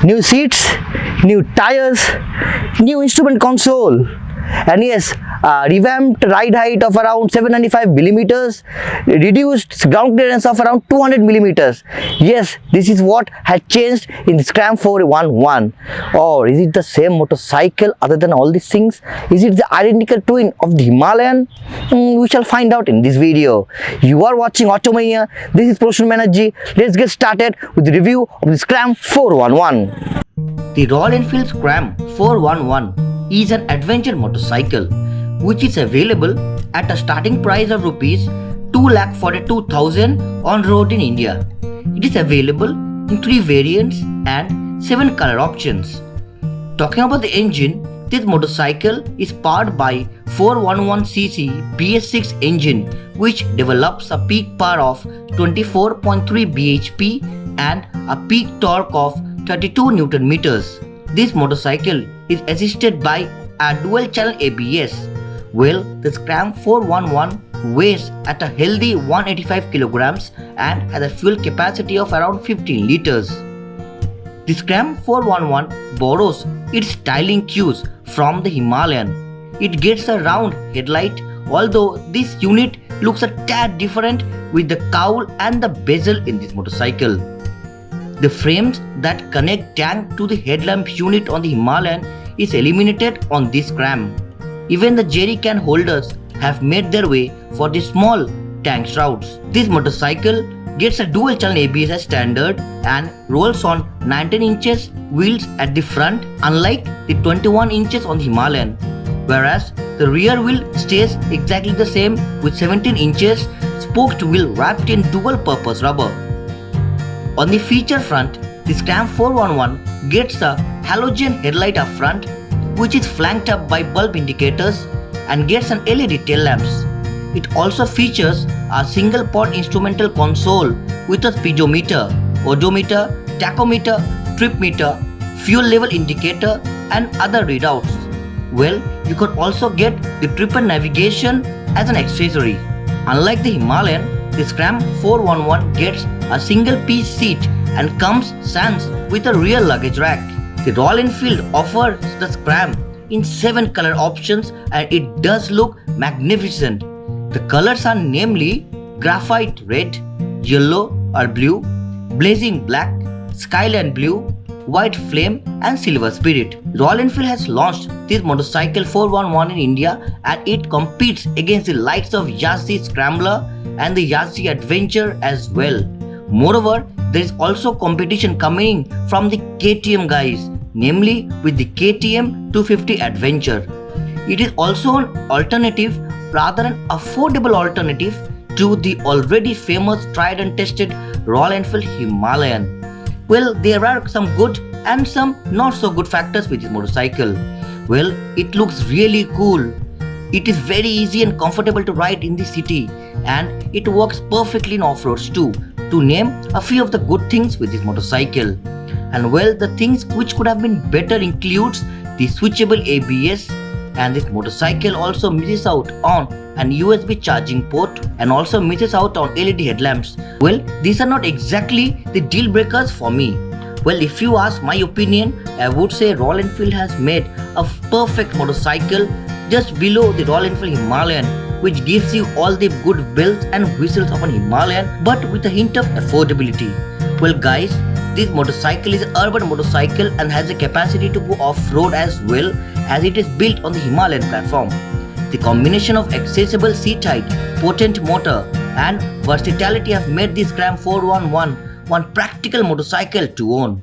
New seats, new tires, new instrument console, and yes, revamped ride height of around 795 millimeters, reduced ground clearance of around 200 millimeters. Yes, this is what has changed in the Scram 411. Or is it the same motorcycle other than all these things? Is it the identical twin of the Himalayan? We shall find out in this video. You are watching Automania. This is Professional Manager. Let's get started with the review of the Scram 411. The Royal Enfield Scram 411 is an adventure motorcycle which is available at a starting price of rupees 2,42,000 on road in India. It is available in 3 variants and 7 color options. Talking about the engine, this motorcycle is powered by 411cc BS6 engine which develops a peak power of 24.3 bhp and a peak torque of 32 Newton meters. This motorcycle is assisted by a dual channel ABS. Well, the Scram 411 weighs at a healthy 185 kilograms and has a fuel capacity of around 15 liters. The Scram 411 borrows its styling cues from the Himalayan. It gets a round headlight, although this unit looks a tad different with the cowl and the bezel in this motorcycle. The frames that connect tank to the headlamp unit on the Himalayan is eliminated on this Scram. Even the jerry can holders have made their way for the small tank shrouds. This motorcycle gets a dual channel ABS as standard and rolls on 19 inches wheels at the front, unlike the 21 inches on the Himalayan, whereas the rear wheel stays exactly the same with 17 inches spoked wheel wrapped in dual purpose rubber. On the feature front, the Scram 411 gets a halogen headlight up front, which is flanked up by bulb indicators and gets an LED tail lamps. It also features a single port instrumental console with a speedometer, odometer, tachometer, trip meter, fuel level indicator and other readouts. Well, you could also get the trip and navigation as an accessory. Unlike the Himalayan, the Scram 411 gets a single piece seat and comes sans with a rear luggage rack. The Royal Enfield offers the Scram in 7 color options and it does look magnificent. The colors are namely graphite red, yellow or blue, blazing black, skyline blue, white flame and silver spirit. Royal Enfield has launched this motorcycle 411 in India and it competes against the likes of Yezdi Scrambler and the Yezdi Adventure as well. Moreover, there is also competition coming from the KTM guys, namely with the KTM 250 Adventure. It is also an alternative, rather an affordable alternative to the already famous tried and tested Royal Enfield Himalayan. Well, there are some good and some not so good factors with this motorcycle. Well, it looks really cool. It is very easy and comfortable to ride in the city and it works perfectly in off-roads too, to name a few of the good things with this motorcycle. And well, the things which could have been better includes the switchable ABS, and this motorcycle also misses out on an USB charging port and also misses out on LED headlamps. Well, these are not exactly the deal breakers for me. Well, if you ask my opinion, I would say Royal Enfield has made a perfect motorcycle just below the Royal Enfield Himalayan, which gives you all the good bells and whistles of an Himalayan but with a hint of affordability. Well guys, this motorcycle is an urban motorcycle and has the capacity to go off-road as well, as it is built on the Himalayan platform. The combination of accessible seat height, potent motor and versatility have made this Scram 411 one practical motorcycle to own.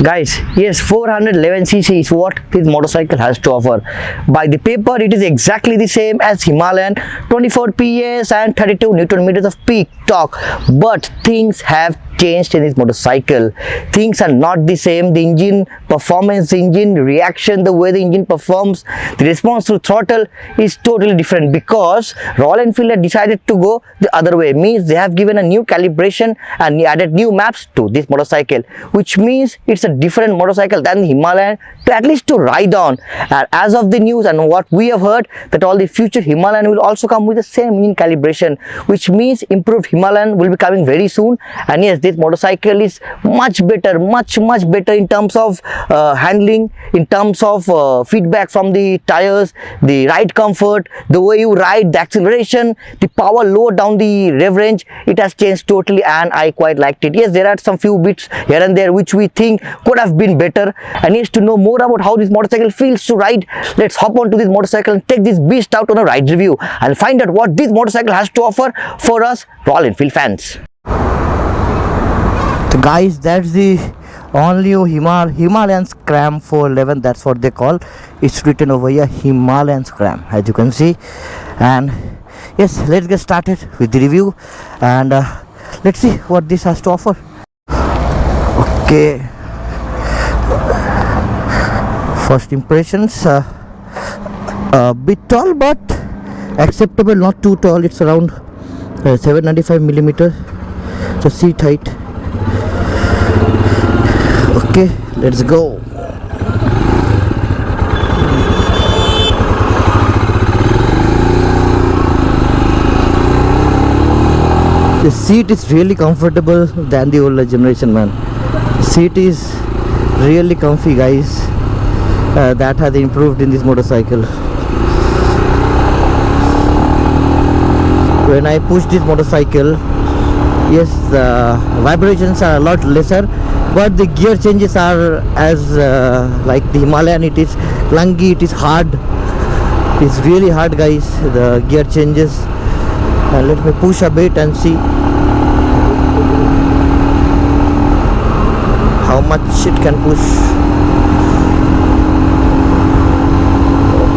Guys, yes, 411cc is what this motorcycle has to offer. By the paper, it is exactly the same as Himalayan, 24 PS and 32 Newton meters of peak torque. But things have changed in this motorcycle. Things are not the same. The engine performance, the engine reaction, the way the engine performs, the response to throttle is totally different, because Royal Enfield had decided to go the other way. Means they have given a new calibration and added new maps to this motorcycle, which means it's a different motorcycle than the Himalayan, at least to ride on. And as of the news and what we have heard, that all the future Himalayan will also come with the same engine calibration, which means improved Himalayan will be coming very soon. And yes, this motorcycle is much better, much better in terms of handling, in terms of feedback from the tires, the ride comfort, the way you ride, the acceleration, the power load down the rev range. It has changed totally, and I quite liked it. Yes, there are some few bits here and there which we think could have been better. And yes, to know more about how this motorcycle feels to ride, let's hop onto this motorcycle and take this beast out on a ride review and find out what this motorcycle has to offer for us Royal Enfield fans. So guys, that's the all new Himalayan Scram 411. That's what they call. It's written over here, Himalayan Scram, as you can see. And yes, let's get started with the review, and let's see what this has to offer. Okay, first impressions, a bit tall but acceptable, not too tall. It's around 795 millimeters, the seat height. Okay, let's go. The seat is really comfortable than the older generation, man. Seat is really comfy, guys. That has improved in this motorcycle. When I push this motorcycle, yes, the vibrations are a lot lesser, but the gear changes are as like the Himalayan. It is clunky, it is hard, it's really hard, guys, the gear changes. Let me push a bit and see how much it can push.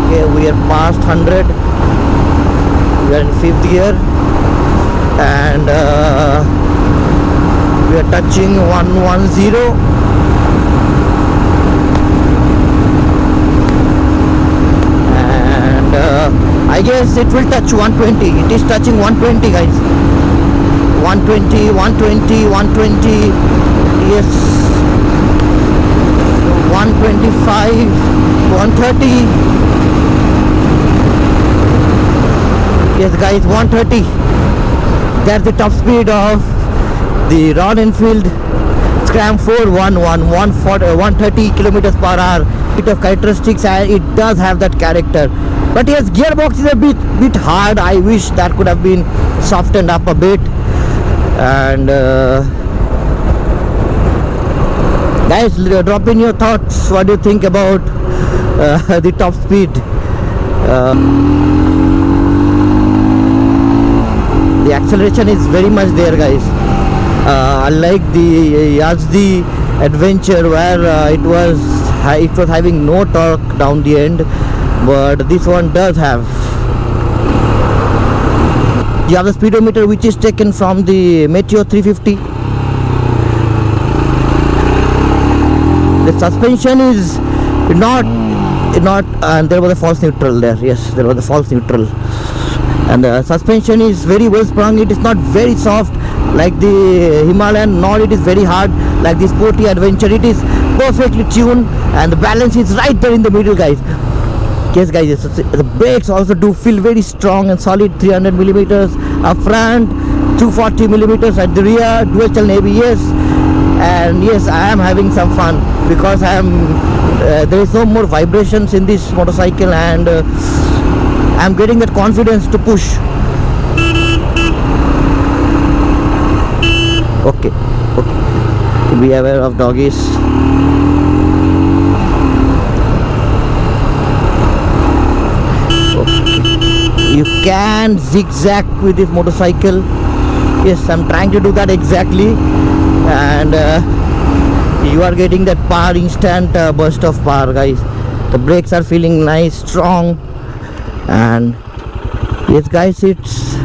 Okay, we are past 100. We are in 5th gear, and we are touching 110. And I guess it will touch 120. It is touching 120, guys. 120, 120, 120. Yes, 125, 130. Yes, guys, 130. That's the top speed of the Royal Enfield Scram 411, 130 kilometers per hour. Bit of characteristics, and it does have that character. But yes, gearbox is a bit hard. I wish that could have been softened up a bit. And guys, drop in your thoughts. What do you think about the top speed? The acceleration is very much there, guys. Unlike the Yezdi Adventure, where it was having no torque down the end, but this one does have. You have the speedometer, which is taken from the Meteor 350. The suspension is not, and there was a false neutral there. Yes, there was a false neutral. And the suspension is very well sprung. It is not very soft like the Himalayan, nor it is very hard like the Sporty Adventure. It is perfectly tuned, and the balance is right there in the middle, guys. Yes, guys, the brakes also do feel very strong and solid. 300 millimeters up front, 240 millimeters at the rear, dual channel ABS. And yes, I am having some fun because there is no more vibrations in this motorcycle, and I'm getting that confidence to push. Okay. Be aware of doggies. Okay. You can zigzag with this motorcycle. Yes, I'm trying to do that exactly, and you are getting that power, instant burst of power, guys. The brakes are feeling nice, strong. And yes, guys, it's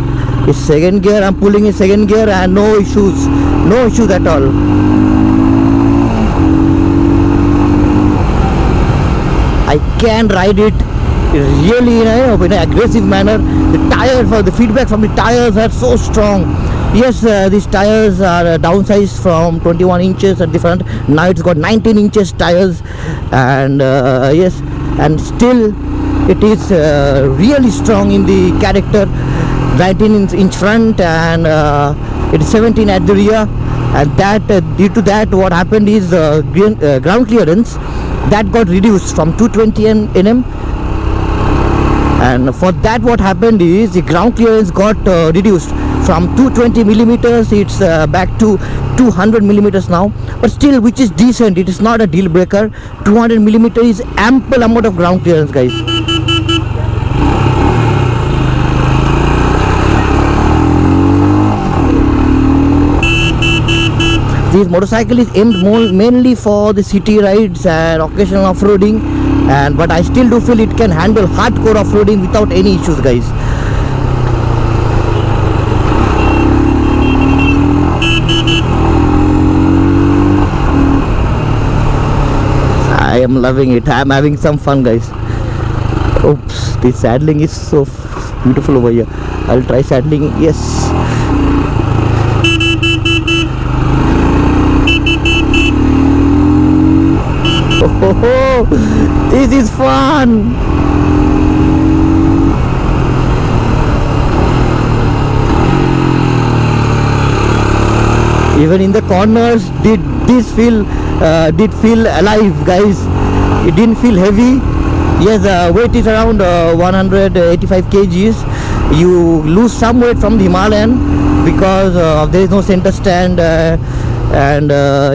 second gear. I'm pulling in second gear, and no issues at all. I can ride it really in an aggressive manner. The feedback from the tires are so strong. Yes, these tires are downsized from 21 inches at the front. Now it's got 19 inches tires, and yes, and still it is really strong in the character. 19 inch front, and it is 17 at the rear, and that due to that what happened is ground clearance that got reduced from 220 nm, and for that what happened is the ground clearance got reduced from 220 millimeters. It's back to 200 millimeters now, but still, which is decent. It is not a deal breaker. 200 millimeter is ample amount of ground clearance, guys. This motorcycle is aimed mainly for the city rides and occasional off-roading, but I still do feel it can handle hardcore off-roading without any issues, guys. I am loving it. I am having some fun, guys. Oops, the saddling is so beautiful over here. I'll try saddling. Yes. Oh, this is fun. Even in the corners, did feel alive, guys. It didn't feel heavy. Yes, weight is around 185 kgs. You lose some weight from the Himalayan because there is no center stand, and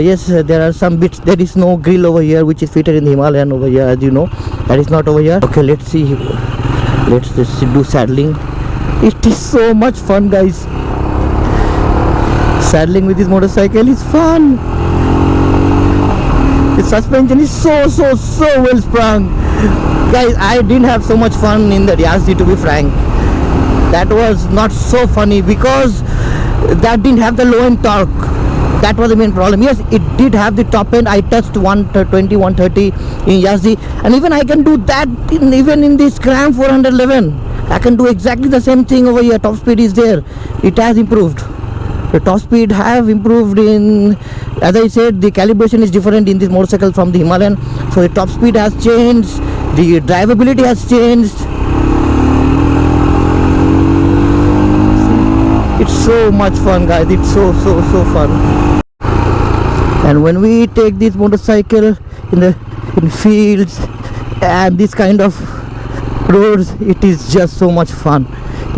yes, there are some bits. There is no grill over here, which is fitted in the Himalayan over here, as you know. That is not over here. Okay, let's see. Let's just do saddling. It is so much fun, guys. Saddling with this motorcycle is fun. The suspension is so well sprung. Guys, I didn't have so much fun in the Yezdi, to be frank. That was not so funny because that didn't have the low end torque. That was the main problem. Yes, it did have the top end. I touched 120, 130 in Yezdi, and even I can do that even in the Scram 411. I can do exactly the same thing over here. Top speed is there. It has improved. The top speed have improved in, as I said, the calibration is different in this motorcycle from the Himalayan. So the top speed has changed, the drivability has changed. It's so much fun, guys. It's so fun. And when we take this motorcycle in fields and this kind of roads, it is just so much fun.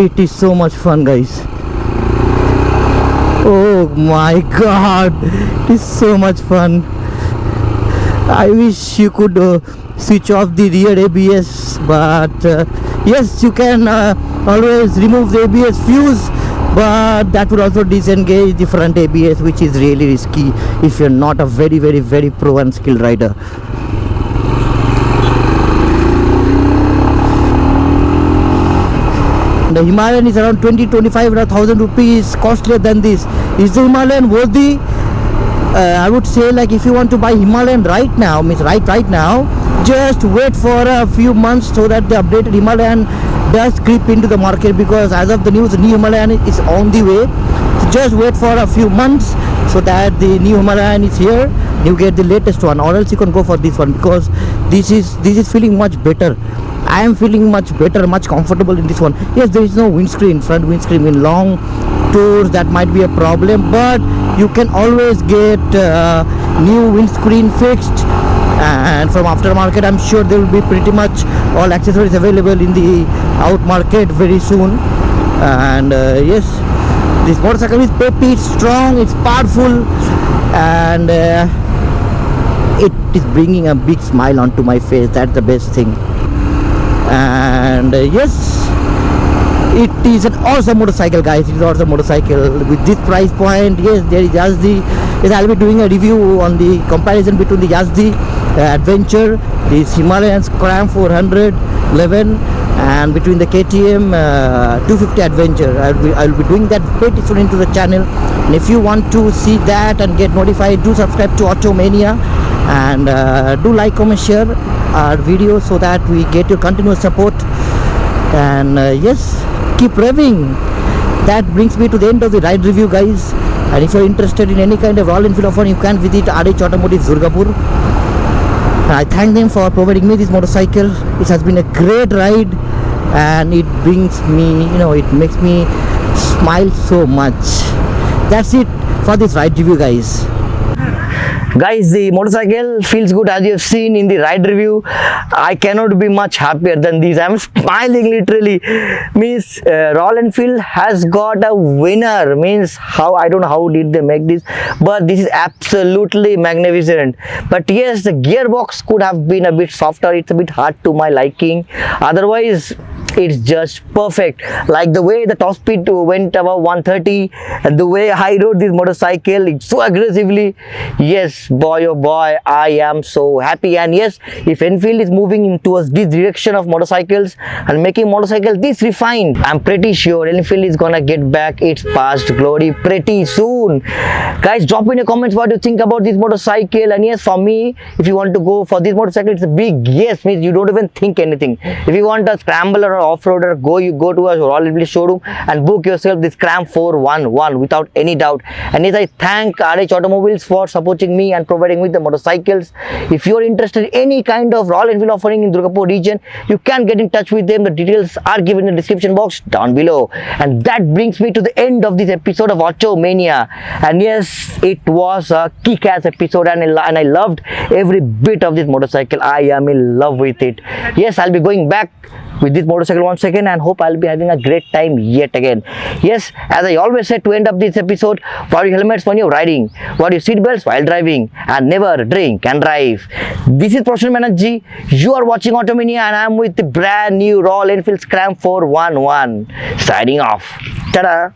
It is so much fun, guys. Oh my god, it's so much fun. I wish you could switch off the rear ABS, but yes, you can always remove the ABS fuse, but that would also disengage the front ABS, which is really risky if you're not a very pro and skilled rider. The Himalayan is around 20-25,000 rupees costlier than this. Is the Himalayan worthy? I would say, like, if you want to buy Himalayan right now, means right now, just wait for a few months so that the updated Himalayan does creep into the market, because as of the news, the new Himalayan is on the way. So just wait for a few months so that the new Himalayan is here. You get the latest one, or else you can go for this one, because this is feeling much better. I am feeling much better, much comfortable in this one. Yes, there is no windscreen, front windscreen. In long tours that might be a problem, but you can always get new windscreen fixed, and from aftermarket I'm sure there will be pretty much all accessories available in the out market very soon. And yes, this motorcycle is peppy, it's strong, it's powerful, and it is bringing a big smile onto my face. That's the best thing. And yes, it is an awesome motorcycle, guys. It is an awesome motorcycle with this price point. Yes, there is Yezdi. Yes, I'll be doing a review on the comparison between the Yezdi Adventure, this Himalayan Scram 411, and between the KTM 250 Adventure. I'll be doing that pretty soon into the channel. And if you want to see that and get notified, do subscribe to Automania, and do like, comment, share our videos so that we get your continuous support. And yes, keep revving. That brings me to the end of the ride review, guys. And if you're interested in any kind of Royal Enfield offering, you can visit RH Automotive Durgapur. I thank them for providing me this motorcycle. It has been a great ride, and it brings me, it makes me smile so much. that's it for this ride review, guys. Guys, the motorcycle feels good, as you have seen in the ride review. I cannot be much happier than this. I'm smiling literally. Means Royal Enfield has got a winner. Means how, I don't know how did they make this, but this is absolutely magnificent. But yes, the gearbox could have been a bit softer. It's a bit hard to my liking. Otherwise, it's just perfect. Like the way the top speed went above 130 and the way I rode this motorcycle so aggressively. Yes, boy oh boy, I am so happy. And yes, if Enfield is moving towards this direction of motorcycles and making motorcycles this refined, I'm pretty sure Enfield is gonna get back its past glory pretty soon. Guys, drop in your comments what you think about this motorcycle. And yes, for me, if you want to go for this motorcycle, it's a big yes. Means you don't even think anything. If you want a Scrambler or off-roader, you go to a Royal Enfield showroom and book yourself this Scram 411 without any doubt. And yes, I thank RH Automobiles for supporting me and providing with the motorcycles. If you're interested in any kind of Royal Enfield offering in Durgapur region, you can get in touch with them. The details are given in the description box down below. And that brings me to the end of this episode of Automania. And yes, it was a kick-ass episode, and I loved every bit of this motorcycle. I am in love with it. Yes, I'll be going back with this motorcycle once again and hope I'll be having a great time yet again. Yes, as I always said to end up this episode, wear your helmets when you're riding, wear your seatbelts while driving, and never drink and drive. This is Prashant Banerjee. You are watching Automania and I'm with the brand new Royal Enfield Scram 411. Signing off. Ta-da!